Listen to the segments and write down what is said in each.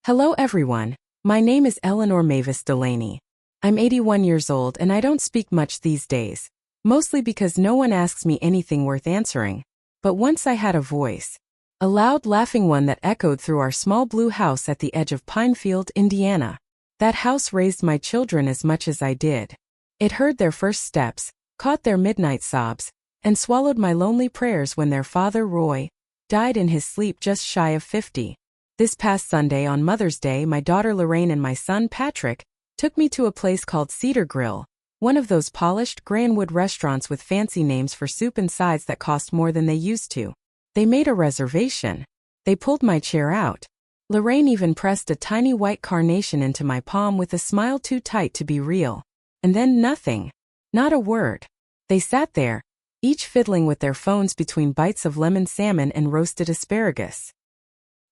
Hello everyone, my name is Eleanor Mavis Delaney. I'm 81 years old and I don't speak much these days, mostly because no one asks me anything worth answering. But once I had a voice. A loud laughing one that echoed through our small blue house at the edge of Pinefield, Indiana. That house raised my children as much as I did. It heard their first steps, caught their midnight sobs, and swallowed my lonely prayers when their father, Roy, died in his sleep just shy of 50. This past Sunday on Mother's Day, my daughter Lorraine and my son Patrick took me to a place called Cedar Grill, one of those polished gray and wood restaurants with fancy names for soup and sides that cost more than they used to. They made a reservation. They pulled my chair out. Lorraine even pressed a tiny white carnation into my palm with a smile too tight to be real. And then nothing. Not a word. They sat there, each fiddling with their phones between bites of lemon salmon and roasted asparagus.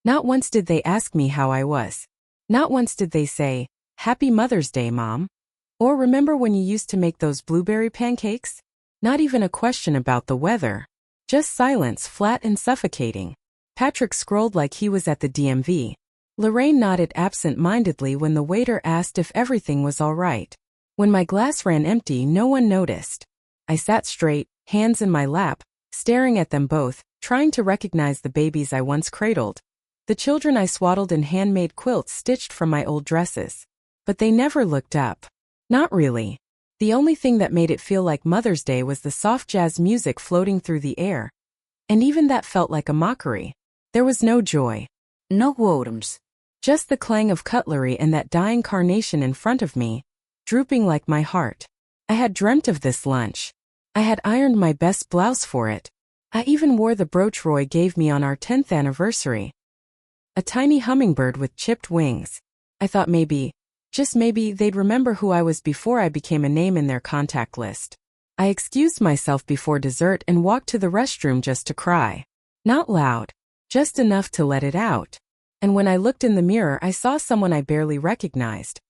Not once did they ask me how I was. Not once did they say, "Happy Mother's Day, Mom." Or remember when you used to make those blueberry pancakes? Not even a question about the weather. Just silence, flat and suffocating. Patrick scrolled like he was at the DMV. Lorraine nodded absent-mindedly when the waiter asked if everything was all right. When my glass ran empty, no one noticed. I sat straight, hands in my lap, staring at them both, trying to recognize the babies I once cradled. The children I swaddled in handmade quilts stitched from my old dresses. But they never looked up. Not really. The only thing that made it feel like Mother's Day was the soft jazz music floating through the air. And even that felt like a mockery. There was no joy. No worms. Just the clang of cutlery and that dying carnation in front of me, drooping like my heart. I had dreamt of this lunch. I had ironed my best blouse for it. I even wore the brooch Roy gave me on our 10th anniversary. A tiny hummingbird with chipped wings. I thought maybe, just maybe, they'd remember who I was before I became a name in their contact list. I excused myself before dessert and walked to the restroom just to cry. Not loud, just enough to let it out. And when I looked in the mirror, I saw someone I barely recognized.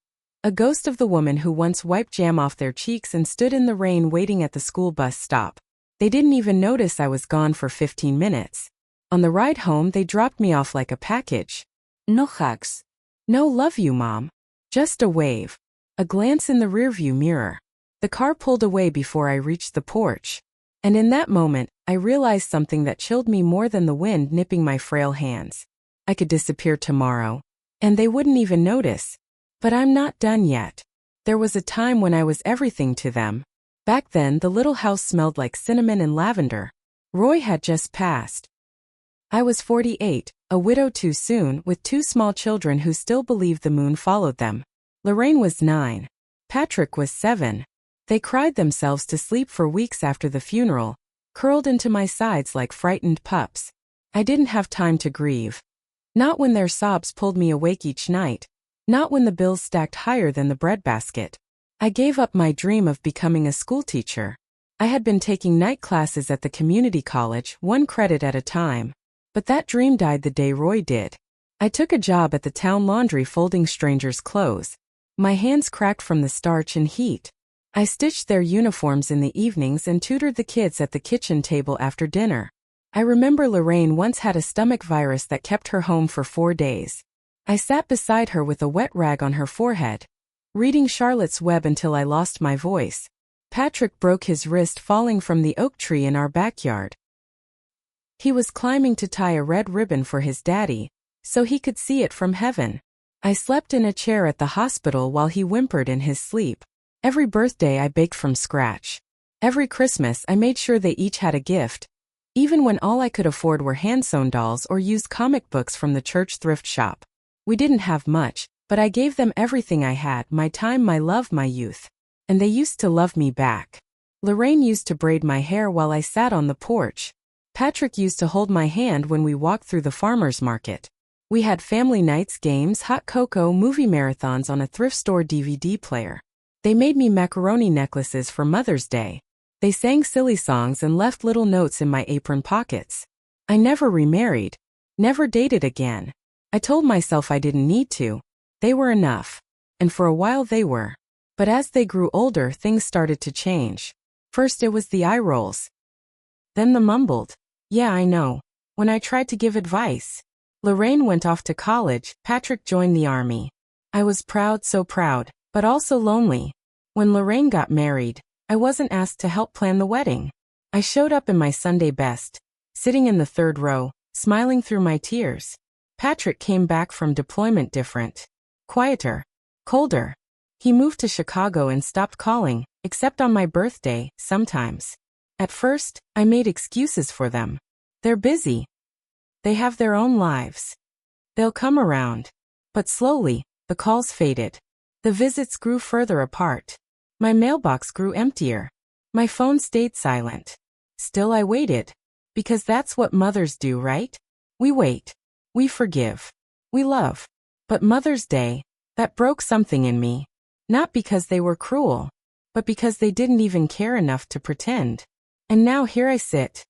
A ghost of the woman who once wiped jam off their cheeks and stood in the rain waiting at the school bus stop. They didn't even notice I was gone for 15 minutes. On the ride home, they dropped me off like a package. No hugs. No love you, Mom. Just a wave. A glance in the rearview mirror. The car pulled away before I reached the porch. And in that moment, I realized something that chilled me more than the wind nipping my frail hands. I could disappear tomorrow. And they wouldn't even notice. But I'm not done yet. There was a time when I was everything to them. Back then, the little house smelled like cinnamon and lavender. Roy had just passed. I was 48, a widow too soon, with 2 small children who still believed the moon followed them. Lorraine was 9. Patrick was 7. They cried themselves to sleep for weeks after the funeral, curled into my sides like frightened pups. I didn't have time to grieve. Not when their sobs pulled me awake each night. Not when the bills stacked higher than the breadbasket. I gave up my dream of becoming a schoolteacher. I had been taking night classes at the community college, 1 credit at a time. But that dream died the day Roy did. I took a job at the town laundry folding strangers' clothes. My hands cracked from the starch and heat. I stitched their uniforms in the evenings and tutored the kids at the kitchen table after dinner. I remember Lorraine once had a stomach virus that kept her home for 4 days. I sat beside her with a wet rag on her forehead, reading Charlotte's Web until I lost my voice. Patrick broke his wrist falling from the oak tree in our backyard. He was climbing to tie a red ribbon for his daddy, so he could see it from heaven. I slept in a chair at the hospital while he whimpered in his sleep. Every birthday I baked from scratch. Every Christmas I made sure they each had a gift, even when all I could afford were hand-sewn dolls or used comic books from the church thrift shop. We didn't have much, but I gave them everything I had, my time, my love, my youth. And they used to love me back. Lorraine used to braid my hair while I sat on the porch. Patrick used to hold my hand when we walked through the farmer's market. We had family nights, games, hot cocoa, movie marathons on a thrift store DVD player. They made me macaroni necklaces for Mother's Day. They sang silly songs and left little notes in my apron pockets. I never remarried. Never dated again. I told myself I didn't need to. They were enough. And for a while they were. But as they grew older, things started to change. First it was the eye rolls. Then the mumbled. Yeah, I know. When I tried to give advice. Lorraine went off to college, Patrick joined the army. I was proud, so proud, but also lonely. When Lorraine got married, I wasn't asked to help plan the wedding. I showed up in my Sunday best, sitting in the third row, smiling through my tears. Patrick came back from deployment different. Quieter. Colder. He moved to Chicago and stopped calling, except on my birthday, sometimes. At first, I made excuses for them. They're busy. They have their own lives. They'll come around. But slowly, the calls faded. The visits grew further apart. My mailbox grew emptier. My phone stayed silent. Still I waited. Because that's what mothers do, right? We wait. We forgive. We love. But Mother's Day, that broke something in me. Not because they were cruel, but because they didn't even care enough to pretend. And now here I sit.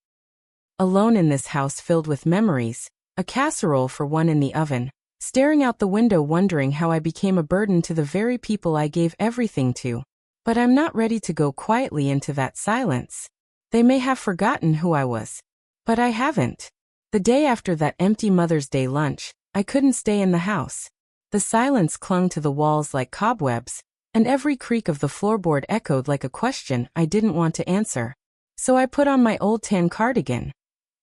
Alone in this house filled with memories, a casserole for one in the oven, staring out the window wondering how I became a burden to the very people I gave everything to. But I'm not ready to go quietly into that silence. They may have forgotten who I was. But I haven't. The day after that empty Mother's Day lunch, I couldn't stay in the house. The silence clung to the walls like cobwebs, and every creak of the floorboard echoed like a question I didn't want to answer. So I put on my old tan cardigan,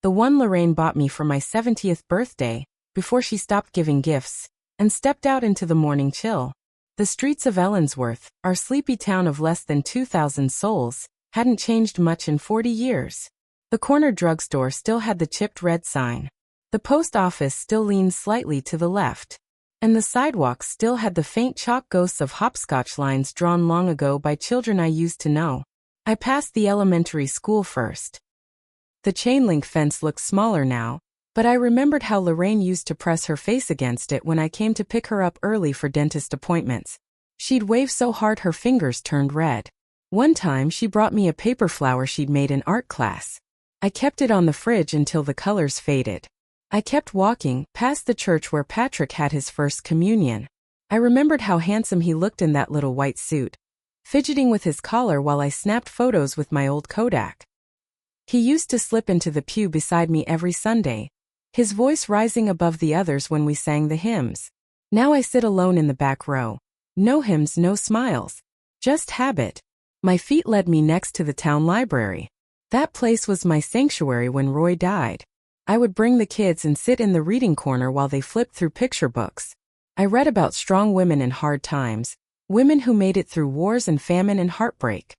the one Lorraine bought me for my 70th birthday, before she stopped giving gifts, and stepped out into the morning chill. The streets of Ellensworth, our sleepy town of less than 2,000 souls, hadn't changed much in 40 years. The corner drugstore still had the chipped red sign. The post office still leaned slightly to the left. And the sidewalks still had the faint chalk ghosts of hopscotch lines drawn long ago by children I used to know. I passed the elementary school first. The chain-link fence looked smaller now, but I remembered how Lorraine used to press her face against it when I came to pick her up early for dentist appointments. She'd wave so hard her fingers turned red. One time she brought me a paper flower she'd made in art class. I kept it on the fridge until the colors faded. I kept walking, past the church where Patrick had his first communion. I remembered how handsome he looked in that little white suit, fidgeting with his collar while I snapped photos with my old Kodak. He used to slip into the pew beside me every Sunday, his voice rising above the others when we sang the hymns. Now I sit alone in the back row. No hymns, no smiles. Just habit. My feet led me next to the town library. That place was my sanctuary when Roy died. I would bring the kids and sit in the reading corner while they flipped through picture books. I read about strong women in hard times, women who made it through wars and famine and heartbreak.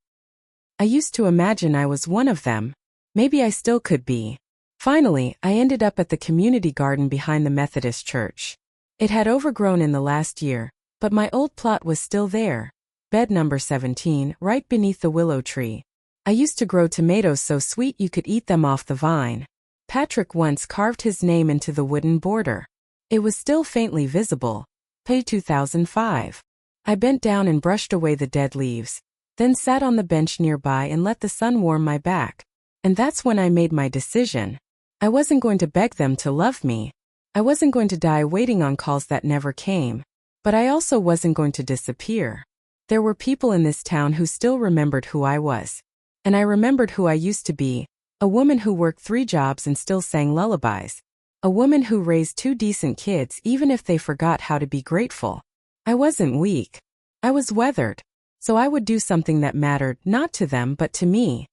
I used to imagine I was one of them. Maybe I still could be. Finally, I ended up at the community garden behind the Methodist church. It had overgrown in the last year, but my old plot was still there. Bed number 17, right beneath the willow tree. I used to grow tomatoes so sweet you could eat them off the vine. Patrick once carved his name into the wooden border. It was still faintly visible. Pay 2005. I bent down and brushed away the dead leaves, then sat on the bench nearby and let the sun warm my back. And that's when I made my decision. I wasn't going to beg them to love me. I wasn't going to die waiting on calls that never came. But I also wasn't going to disappear. There were people in this town who still remembered who I was. And I remembered who I used to be. A woman who worked 3 jobs and still sang lullabies. A woman who raised 2 decent kids even if they forgot how to be grateful. I wasn't weak. I was weathered. So I would do something that mattered not to them but to me.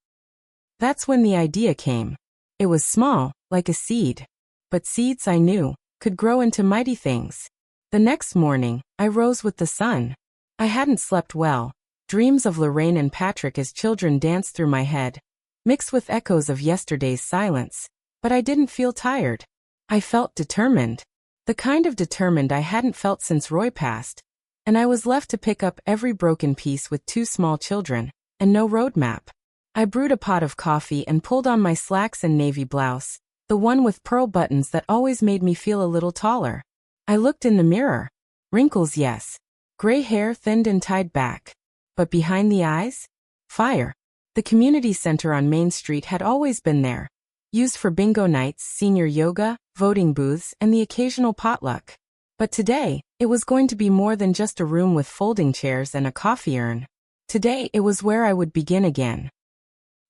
That's when the idea came. It was small, like a seed. But seeds, I knew, could grow into mighty things. The next morning, I rose with the sun. I hadn't slept well. Dreams of Lorraine and Patrick as children danced through my head, mixed with echoes of yesterday's silence. But I didn't feel tired. I felt determined. The kind of determined I hadn't felt since Roy passed. And I was left to pick up every broken piece with 2 small children, and no roadmap. I brewed a pot of coffee and pulled on my slacks and navy blouse, the one with pearl buttons that always made me feel a little taller. I looked in the mirror. Wrinkles, yes. Gray hair thinned and tied back. But behind the eyes? Fire. The community center on Main Street had always been there. Used for bingo nights, senior yoga, voting booths, and the occasional potluck. But today, it was going to be more than just a room with folding chairs and a coffee urn. Today, it was where I would begin again.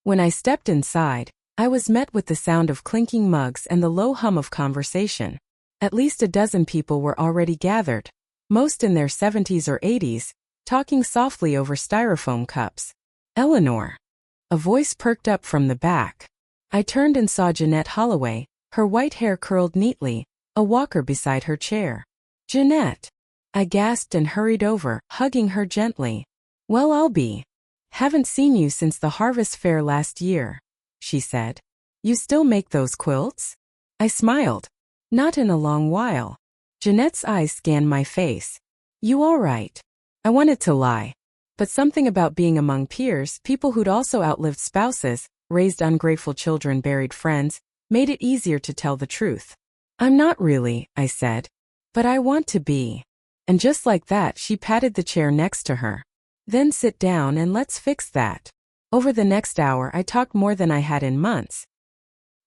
When I stepped inside, I was met with the sound of clinking mugs and the low hum of conversation. At least a dozen people were already gathered, most in their 70s or 80s, talking softly over styrofoam cups. Eleanor. A voice perked up from the back. I turned and saw Jeanette Holloway, her white hair curled neatly, a walker beside her chair. Jeanette. I gasped and hurried over, hugging her gently. Well, I'll be. Haven't seen you since the harvest fair last year, she said. You still make those quilts? I smiled. Not in a long while. Jeanette's eyes scanned my face. You all right? I wanted to lie. But something about being among peers, people who'd also outlived spouses, raised ungrateful children, buried friends, made it easier to tell the truth. I'm not really, I said. But I want to be. And just like that, she patted the chair next to her. Then sit down and let's fix that. Over the next hour, I talked more than I had in months.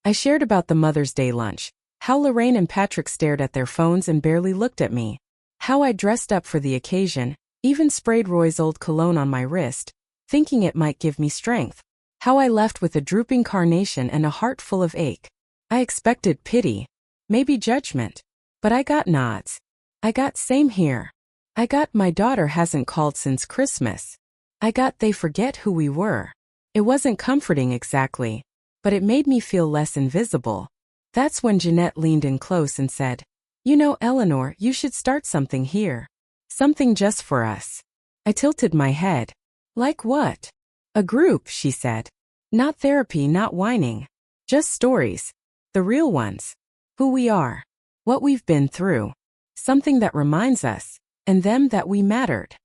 I shared about the Mother's Day lunch, how Lorraine and Patrick stared at their phones and barely looked at me, how I dressed up for the occasion, even sprayed Roy's old cologne on my wrist, thinking it might give me strength, how I left with a drooping carnation and a heart full of ache. I expected pity, maybe judgment, but I got nods. I got same here. I got my daughter hasn't called since Christmas. I got they forget who we were. It wasn't comforting exactly, but it made me feel less invisible. That's when Jeanette leaned in close and said, You know, Eleanor, you should start something here. Something just for us. I tilted my head. Like what? A group, she said. Not therapy, not whining. Just stories. The real ones. Who we are. What we've been through. Something that reminds us, and them that we mattered.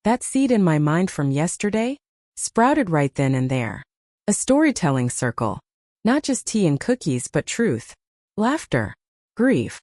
That seed in my mind from yesterday sprouted right then and there. A storytelling circle. Not just tea and cookies, but truth, laughter, grief,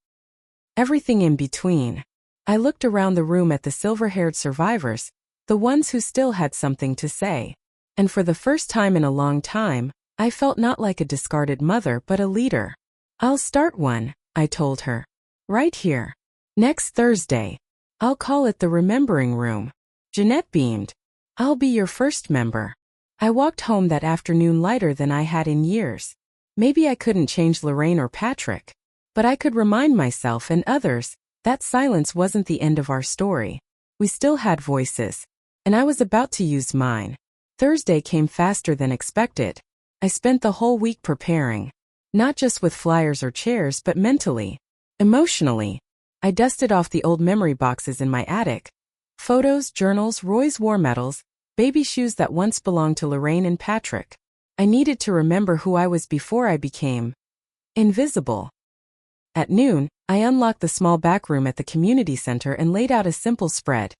everything in between. I looked around the room at the silver-haired survivors, the ones who still had something to say. And for the first time in a long time, I felt not like a discarded mother but a leader. I'll start one, I told her. Right here. Next Thursday. I'll call it the Remembering Room. Jeanette beamed. I'll be your first member. I walked home that afternoon lighter than I had in years. Maybe I couldn't change Lorraine or Patrick, but I could remind myself and others that silence wasn't the end of our story. We still had voices, and I was about to use mine. Thursday came faster than expected. I spent the whole week preparing, not just with flyers or chairs but mentally, emotionally. I dusted off the old memory boxes in my attic. Photos, journals, Roy's war medals, baby shoes that once belonged to Lorraine and Patrick. I needed to remember who I was before I became invisible. At noon, I unlocked the small back room at the community center and laid out a simple spread.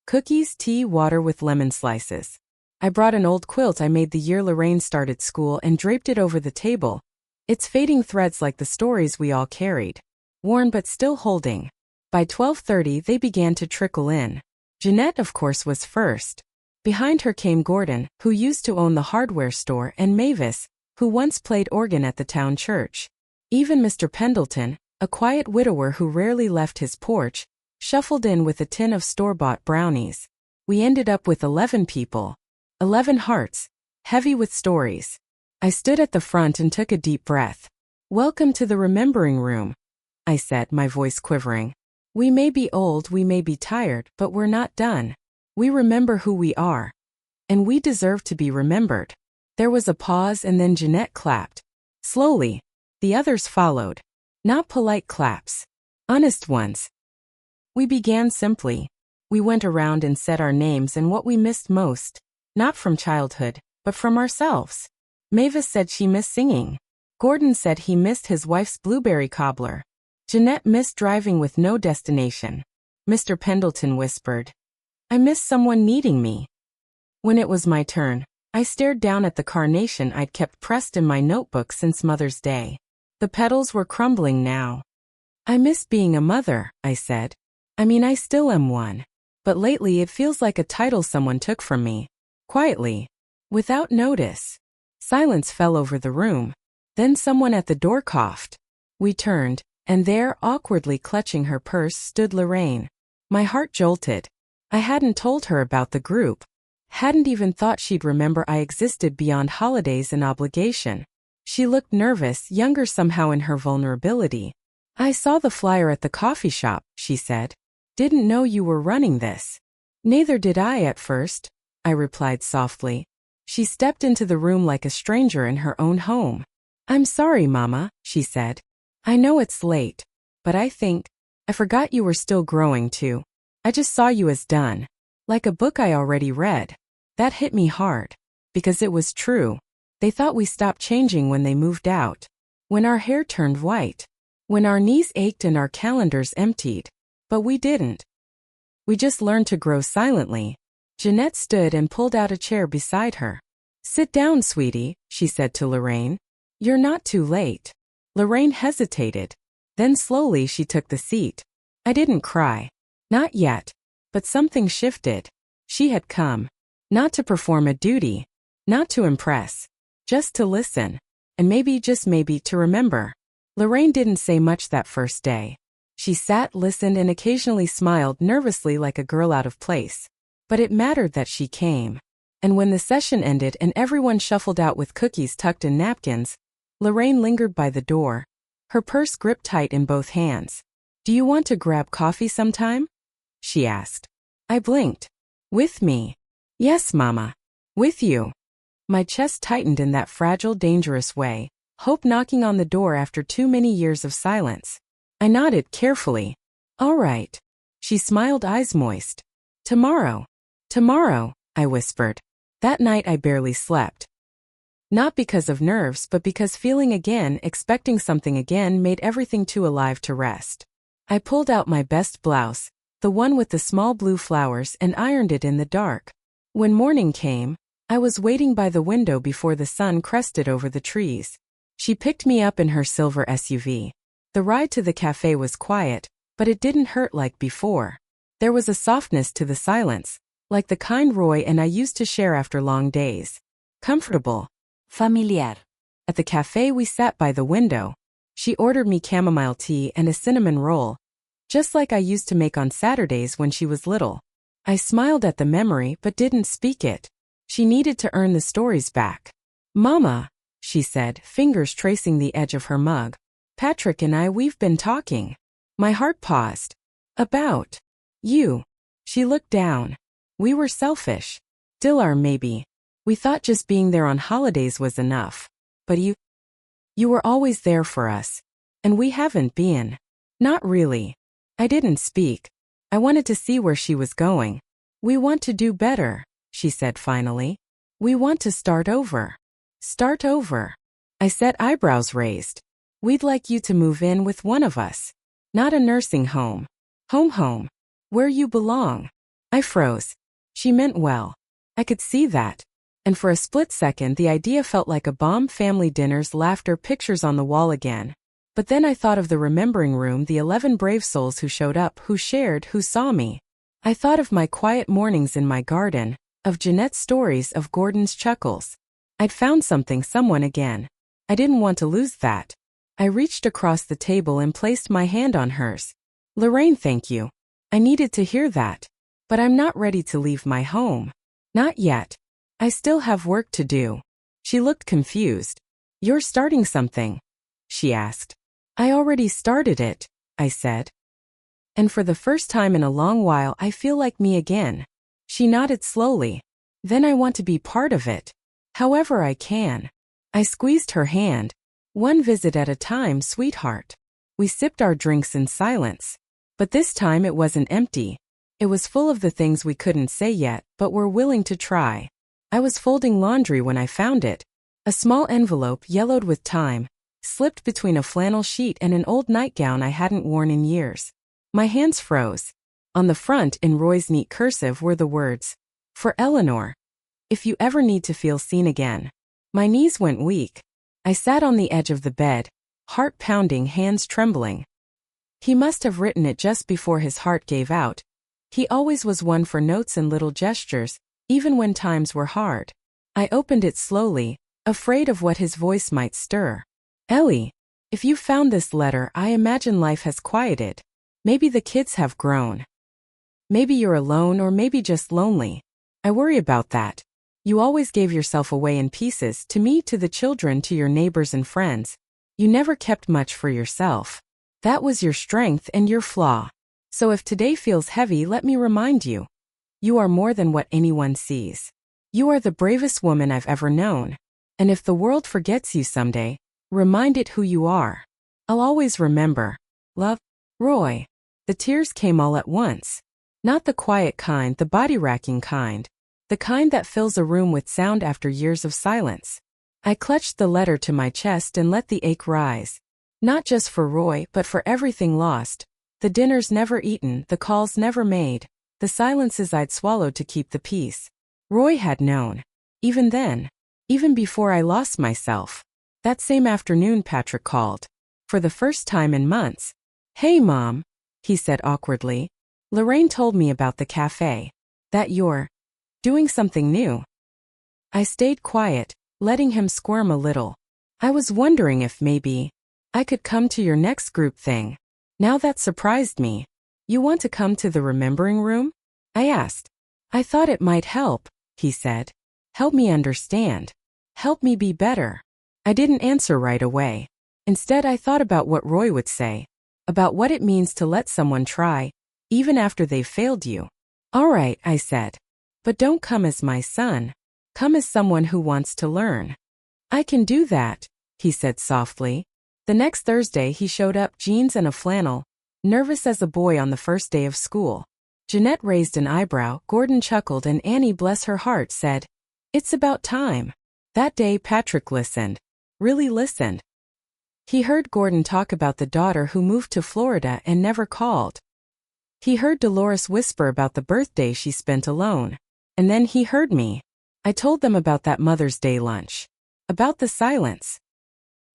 Cookies, tea, water with lemon slices. I brought an old quilt I made the year Lorraine started school and draped it over the table. Its fading threads like the stories we all carried. Worn but still holding. By 12:30 they began to trickle in. Jeanette, of course, was first. Behind her came Gordon, who used to own the hardware store, and Mavis, who once played organ at the town church. Even Mr. Pendleton, a quiet widower who rarely left his porch, shuffled in with a tin of store-bought brownies. We ended up with 11 people. 11 hearts, heavy with stories. I stood at the front and took a deep breath. Welcome to the Remembering Room, I said, my voice quivering. We may be old, we may be tired, but we're not done. We remember who we are. And we deserve to be remembered. There was a pause and then Jeanette clapped. Slowly. The others followed. Not polite claps. Honest ones. We began simply. We went around and said our names and what we missed most. Not from childhood, but from ourselves. Mavis said she missed singing. Gordon said he missed his wife's blueberry cobbler. Jeanette missed driving with no destination. Mr. Pendleton whispered, I miss someone needing me. When it was my turn, I stared down at the carnation I'd kept pressed in my notebook since Mother's Day. The petals were crumbling now. I miss being a mother, I said. I mean, I still am one. But lately it feels like a title someone took from me. Quietly. Without notice. Silence fell over the room. Then someone at the door coughed. We turned, and there, awkwardly clutching her purse, stood Lorraine. My heart jolted. I hadn't told her about the group. Hadn't even thought she'd remember I existed beyond holidays and obligation. She looked nervous, younger somehow in her vulnerability. I saw the flyer at the coffee shop, she said. Didn't know you were running this. Neither did I at first, I replied softly. She stepped into the room like a stranger in her own home. I'm sorry, Mama, she said. I know it's late, but I forgot you were still growing too. I just saw you as done. Like a book I already read. That hit me hard. Because it was true. They thought we stopped changing when they moved out. When our hair turned white. When our knees ached and our calendars emptied. But we didn't. We just learned to grow silently. Jeanette stood and pulled out a chair beside her. Sit down, sweetie, she said to Lorraine. You're not too late. Lorraine hesitated. Then slowly she took the seat. I didn't cry. Not yet. But something shifted. She had come. Not to perform a duty. Not to impress. Just to listen. And maybe, just maybe, to remember. Lorraine didn't say much that first day. She sat, listened, and occasionally smiled nervously like a girl out of place. But it mattered that she came. And when the session ended and everyone shuffled out with cookies tucked in napkins, Lorraine lingered by the door, her purse gripped tight in both hands. Do you want to grab coffee sometime? She asked. I blinked. With me? Yes, Mama. With you. My chest tightened in that fragile, dangerous way, hope knocking on the door after too many years of silence. I nodded carefully. All right. She smiled, eyes moist. Tomorrow. Tomorrow, I whispered. That night I barely slept. Not because of nerves, but because feeling again, expecting something again, made everything too alive to rest. I pulled out my best blouse, the one with the small blue flowers, and ironed it in the dark. When morning came, I was waiting by the window before the sun crested over the trees. She picked me up in her silver SUV. The ride to the cafe was quiet, but it didn't hurt like before. There was a softness to the silence, like the kind Roy and I used to share after long days. Comfortable. Familiar. At the cafe we sat by the window. She ordered me chamomile tea and a cinnamon roll, just like I used to make on Saturdays when she was little. I smiled at the memory but didn't speak it. She needed to earn the stories back. Mama, she said, fingers tracing the edge of her mug. Patrick and we've been talking. My heart paused. About you. She looked down. We were selfish. Still are, maybe. We thought just being there on holidays was enough. But you were always there for us. And we haven't been. Not really. I didn't speak. I wanted to see where she was going. We want to do better, she said finally. We want to start over. Start over. I said, eyebrows raised. We'd like you to move in with one of us. Not a nursing home. Home. Where you belong. I froze. She meant well. I could see that. And for a split second the idea felt like a bomb. Family dinners, laughter, pictures on the wall again. But then I thought of the remembering room, the 11 brave souls who showed up, who shared, who saw me. I thought of my quiet mornings in my garden, of Jeanette's stories, of Gordon's chuckles. I'd found something, someone again. I didn't want to lose that. I reached across the table and placed my hand on hers. Lorraine, thank you. I needed to hear that. But I'm not ready to leave my home. Not yet. I still have work to do. She looked confused. You're starting something? She asked. I already started it, I said. And for the first time in a long while I feel like me again. She nodded slowly. Then I want to be part of it. However I can. I squeezed her hand. One visit at a time, sweetheart. We sipped our drinks in silence. But this time it wasn't empty. It was full of the things we couldn't say yet, but were willing to try. I was folding laundry when I found it. A small envelope, yellowed with time, slipped between a flannel sheet and an old nightgown I hadn't worn in years. My hands froze. On the front, in Roy's neat cursive, were the words, "For Eleanor. If you ever need to feel seen again." My knees went weak. I sat on the edge of the bed, heart pounding, hands trembling. He must have written it just before his heart gave out. He always was one for notes and little gestures, even when times were hard. I opened it slowly, afraid of what his voice might stir. Ellie, if you found this letter, I imagine life has quieted. Maybe the kids have grown. Maybe you're alone, or maybe just lonely. I worry about that. You always gave yourself away in pieces, to me, to the children, to your neighbors and friends. You never kept much for yourself. That was your strength and your flaw. So if today feels heavy, let me remind you. You are more than what anyone sees. You are the bravest woman I've ever known. And if the world forgets you someday, remind it who you are. I'll always remember. Love, Roy. The tears came all at once. Not the quiet kind, the body-racking kind. The kind that fills a room with sound after years of silence. I clutched the letter to my chest and let the ache rise. Not just for Roy, but for everything lost. The dinners never eaten, the calls never made, the silences I'd swallowed to keep the peace. Roy had known. Even then. Even before I lost myself. That same afternoon Patrick called. For the first time in months. "Hey Mom," he said awkwardly. "Lorraine told me about the cafe. That you're doing something new." I stayed quiet, letting him squirm a little. I was wondering if maybe I could come to your next group thing. Now that surprised me. "You want to come to the remembering room?" I asked. "I thought it might help," he said. "Help me understand. Help me be better." I didn't answer right away. Instead, I thought about what Roy would say. About what it means to let someone try, even after they've failed you. "All right," I said. "But don't come as my son. Come as someone who wants to learn." "I can do that," he said softly. The next Thursday he showed up, jeans and a flannel, nervous as a boy on the first day of school. Jeanette raised an eyebrow, Gordon chuckled, and Annie, bless her heart, said, "It's about time." That day Patrick listened. Really listened. He heard Gordon talk about the daughter who moved to Florida and never called. He heard Dolores whisper about the birthday she spent alone. And then he heard me. I told them about that Mother's Day lunch. About the silence.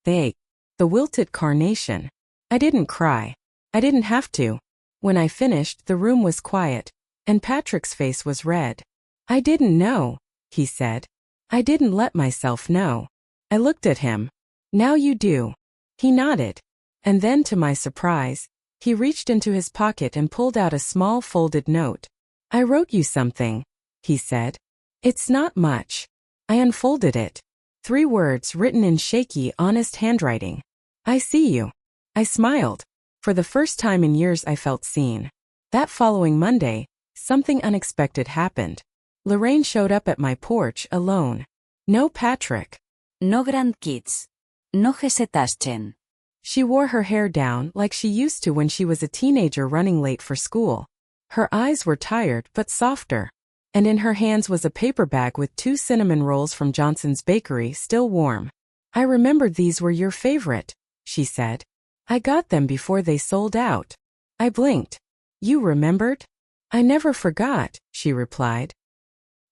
The wilted carnation. I didn't cry. I didn't have to. When I finished, the room was quiet, and Patrick's face was red. "I didn't know," he said. "I didn't let myself know." I looked at him. "Now you do." He nodded. And then, to my surprise, he reached into his pocket and pulled out a small folded note. "I wrote you something," he said. "It's not much." I unfolded it. 3 words written in shaky, honest handwriting. "I see you." I smiled. For the first time in years I felt seen. That following Monday, something unexpected happened. Lorraine showed up at my porch alone. No Patrick. No grandkids. No Gesetaschen. She wore her hair down like she used to when she was a teenager running late for school. Her eyes were tired but softer. And in her hands was a paper bag with 2 cinnamon rolls from Johnson's Bakery, still warm. "I remembered these were your favorite," she said. "I got them before they sold out." I blinked. "You remembered?" "I never forgot," she replied.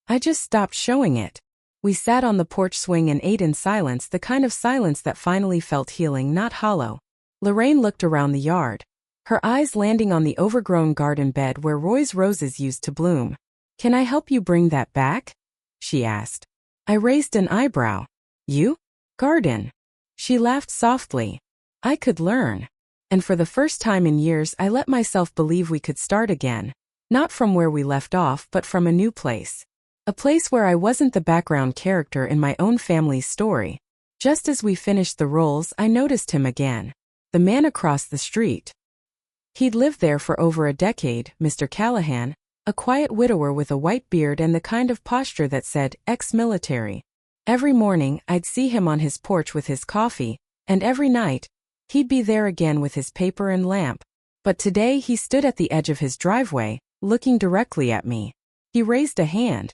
I just stopped showing it. We sat on the porch swing and ate in silence, the kind of silence that finally felt healing, not hollow. Lorraine looked around the yard, her eyes landing on the overgrown garden bed where Roy's roses used to bloom. "Can I help you bring that back?" she asked. I raised an eyebrow. "You? Garden?" She laughed softly. "I could learn." And for the first time in years I let myself believe we could start again. Not from where we left off, but from a new place. A place where I wasn't the background character in my own family's story. Just as we finished the rolls, I noticed him again. The man across the street. He'd lived there for over a decade, Mr. Callahan, a quiet widower with a white beard and the kind of posture that said, ex-military. Every morning, I'd see him on his porch with his coffee, and every night, he'd be there again with his paper and lamp. But today he stood at the edge of his driveway, looking directly at me. He raised a hand.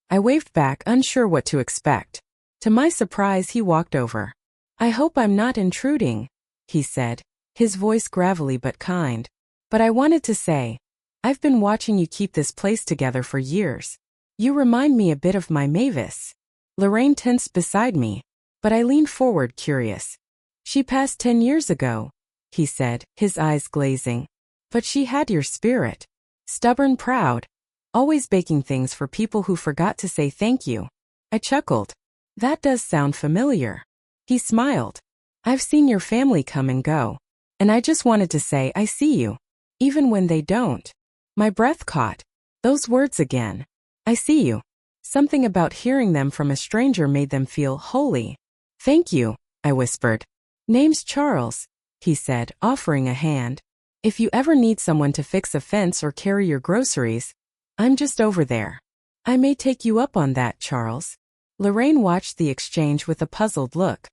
I waved back, unsure what to expect. To my surprise, he walked over. "I hope I'm not intruding," he said, his voice gravelly but kind. "But I wanted to say, I've been watching you keep this place together for years. You remind me a bit of my Mavis." Lorraine tensed beside me, but I leaned forward, curious. "She passed 10 years ago," he said, his eyes glazing. "But she had your spirit. Stubborn, proud. Always baking things for people who forgot to say thank you." I chuckled. "That does sound familiar." He smiled. "I've seen your family come and go. And I just wanted to say I see you. Even when they don't." My breath caught. Those words again. "I see you." Something about hearing them from a stranger made them feel holy. "Thank you," I whispered. "Name's Charles," he said, offering a hand. If you ever need someone to fix a fence or carry your groceries, I'm just over there. I may take you up on that, Charles. Lorraine watched the exchange with a puzzled look.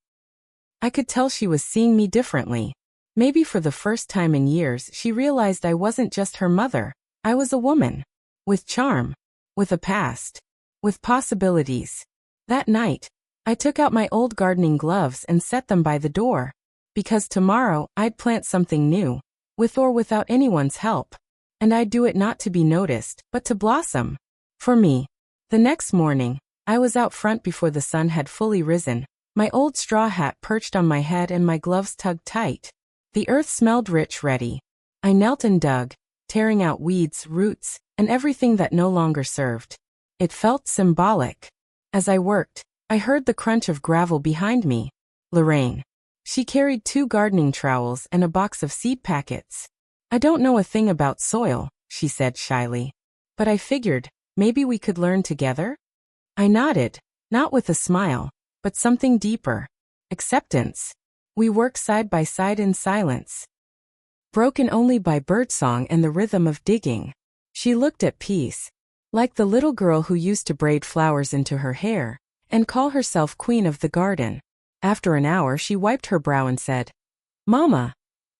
I could tell she was seeing me differently. Maybe for the first time in years she realized I wasn't just her mother. I was a woman. With charm. With a past. With possibilities. That night, I took out my old gardening gloves and set them by the door. Because tomorrow, I'd plant something new. With or without anyone's help. And I'd do it not to be noticed, but to blossom. For me. The next morning, I was out front before the sun had fully risen. My old straw hat perched on my head and my gloves tugged tight. The earth smelled rich ready. I knelt and dug, tearing out weeds, roots, and everything that no longer served. It felt symbolic. As I worked, I heard the crunch of gravel behind me. Lorraine. She carried 2 gardening trowels and a box of seed packets. I don't know a thing about soil, she said shyly. But I figured, maybe we could learn together? I nodded, not with a smile, but something deeper. Acceptance. We worked side by side in silence. Broken only by birdsong and the rhythm of digging. She looked at peace. Like the little girl who used to braid flowers into her hair, and call herself queen of the garden. After an hour she wiped her brow and said, Mama,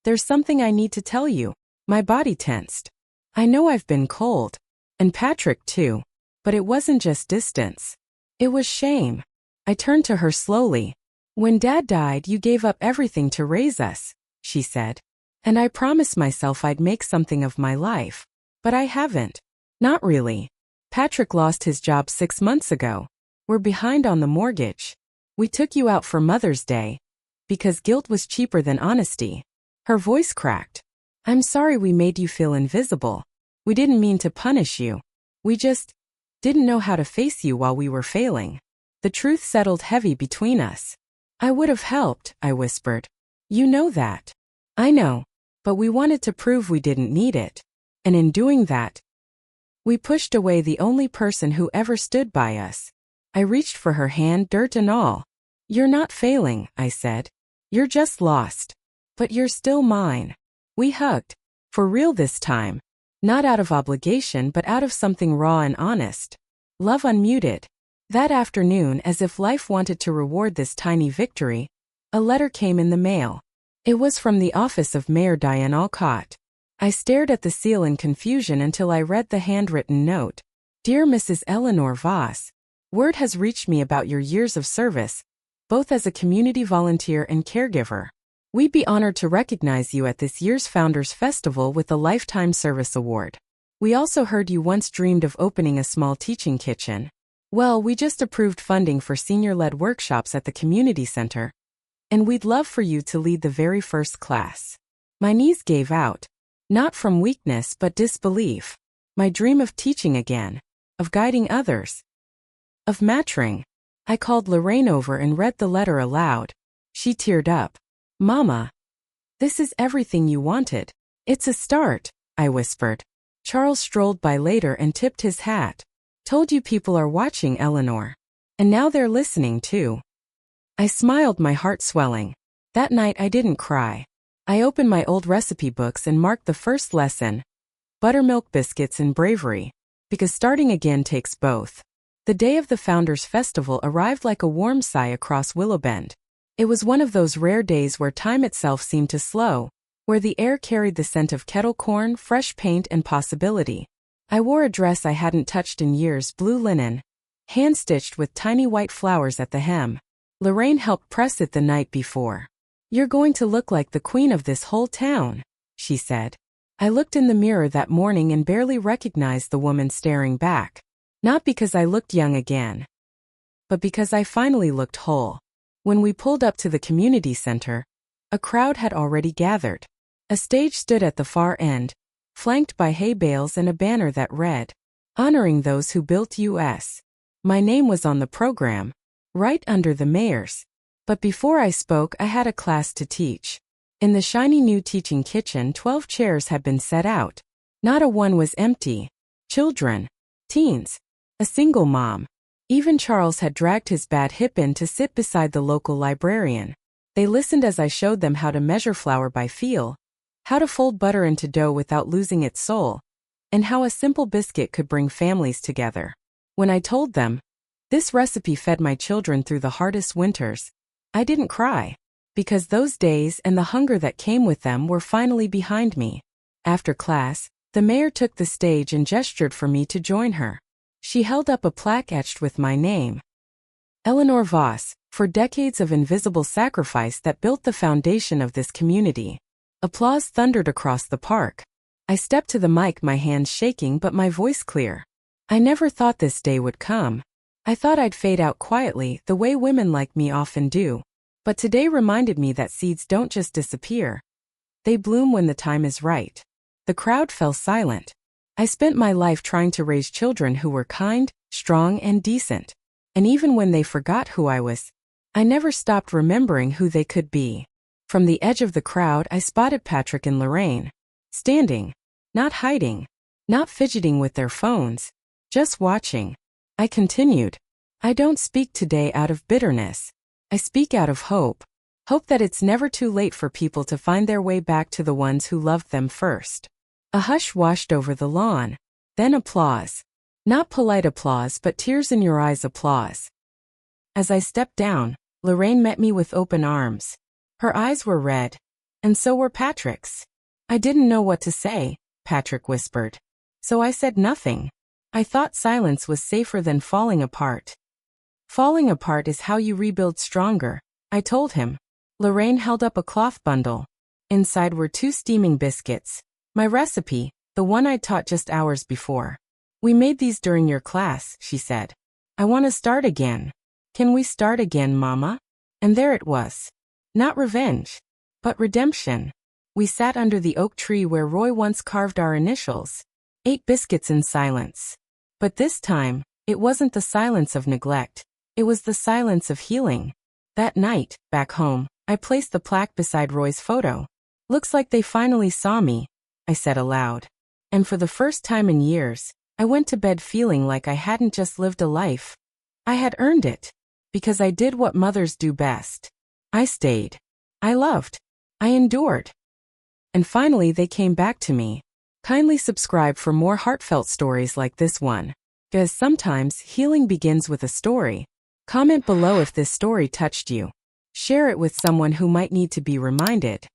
there's something I need to tell you. My body tensed. I know I've been cold. And Patrick too. But it wasn't just distance. It was shame. I turned to her slowly. When Dad died, you gave up everything to raise us, she said. And I promised myself I'd make something of my life. But I haven't. Not really. Patrick lost his job 6 months ago. We're behind on the mortgage. We took you out for Mother's Day. Because guilt was cheaper than honesty. Her voice cracked. I'm sorry we made you feel invisible. We didn't mean to punish you. We just didn't know how to face you while we were failing. The truth settled heavy between us. I would have helped, I whispered. You know that. I know. But we wanted to prove we didn't need it. And in doing that, we pushed away the only person who ever stood by us. I reached for her hand, dirt and all. You're not failing, I said. You're just lost. But you're still mine. We hugged. For real this time. Not out of obligation but out of something raw and honest. Love unmuted. That afternoon, as if life wanted to reward this tiny victory, a letter came in the mail. It was from the office of Mayor Diane Alcott. I stared at the seal in confusion until I read the handwritten note. Dear Mrs. Eleanor Voss, word has reached me about your years of service, both as a community volunteer and caregiver. We'd be honored to recognize you at this year's Founders Festival with a Lifetime Service Award. We also heard you once dreamed of opening a small teaching kitchen. Well, we just approved funding for senior-led workshops at the community center, and we'd love for you to lead the very first class. My knees gave out. Not from weakness but disbelief. My dream of teaching again. Of guiding others. Of mentoring. I called Lorraine over and read the letter aloud. She teared up. Mama. This is everything you wanted. It's a start, I whispered. Charles strolled by later and tipped his hat. Told you people are watching, Eleanor. And now they're listening too. I smiled, my heart swelling. That night I didn't cry. I opened my old recipe books and marked the first lesson. Buttermilk biscuits and bravery. Because starting again takes both. The day of the Founders Festival arrived like a warm sigh across Willowbend. It was one of those rare days where time itself seemed to slow, where the air carried the scent of kettle corn, fresh paint and possibility. I wore a dress I hadn't touched in years, blue linen, hand-stitched with tiny white flowers at the hem. Lorraine helped press it the night before. You're going to look like the queen of this whole town, she said. I looked in the mirror that morning and barely recognized the woman staring back. Not because I looked young again, but because I finally looked whole. When we pulled up to the community center, a crowd had already gathered. A stage stood at the far end, flanked by hay bales and a banner that read, Honoring Those Who Built US. My name was on the program, right under the mayor's. But before I spoke, I had a class to teach. In the shiny new teaching kitchen, 12 chairs had been set out. Not a one was empty. Children. Teens. A single mom. Even Charles had dragged his bad hip in to sit beside the local librarian. They listened as I showed them how to measure flour by feel, how to fold butter into dough without losing its soul, and how a simple biscuit could bring families together. When I told them, this recipe fed my children through the hardest winters, I didn't cry, because those days and the hunger that came with them were finally behind me. After class, the mayor took the stage and gestured for me to join her. She held up a plaque etched with my name, Eleanor Voss, for decades of invisible sacrifice that built the foundation of this community. Applause thundered across the park. I stepped to the mic, my hands shaking but my voice clear. I never thought this day would come. I thought I'd fade out quietly, the way women like me often do. But today reminded me that seeds don't just disappear. They bloom when the time is right. The crowd fell silent. I spent my life trying to raise children who were kind, strong, and decent. And even when they forgot who I was, I never stopped remembering who they could be. From the edge of the crowd, I spotted Patrick and Lorraine, standing, not hiding, not fidgeting with their phones, just watching. I continued, I don't speak today out of bitterness. I speak out of hope. Hope that it's never too late for people to find their way back to the ones who loved them first. A hush washed over the lawn. Then applause. Not polite applause but tears in your eyes applause. As I stepped down, Lorraine met me with open arms. Her eyes were red. And so were Patrick's. I didn't know what to say, Patrick whispered. So I said nothing. I thought silence was safer than falling apart. Falling apart is how you rebuild stronger, I told him. Lorraine held up a cloth bundle. Inside were 2 steaming biscuits. My recipe, the one I'd taught just hours before. We made these during your class, she said. I want to start again. Can we start again, Mama? And there it was. Not revenge, but redemption. We sat under the oak tree where Roy once carved our initials. 8 biscuits in silence. But this time, it wasn't the silence of neglect. It was the silence of healing. That night, back home, I placed the plaque beside Roy's photo. Looks like they finally saw me, I said aloud. And for the first time in years, I went to bed feeling like I hadn't just lived a life. I had earned it. Because I did what mothers do best. I stayed. I loved. I endured. And finally they came back to me. Kindly subscribe for more heartfelt stories like this one. Because sometimes healing begins with a story. Comment below if this story touched you. Share it with someone who might need to be reminded.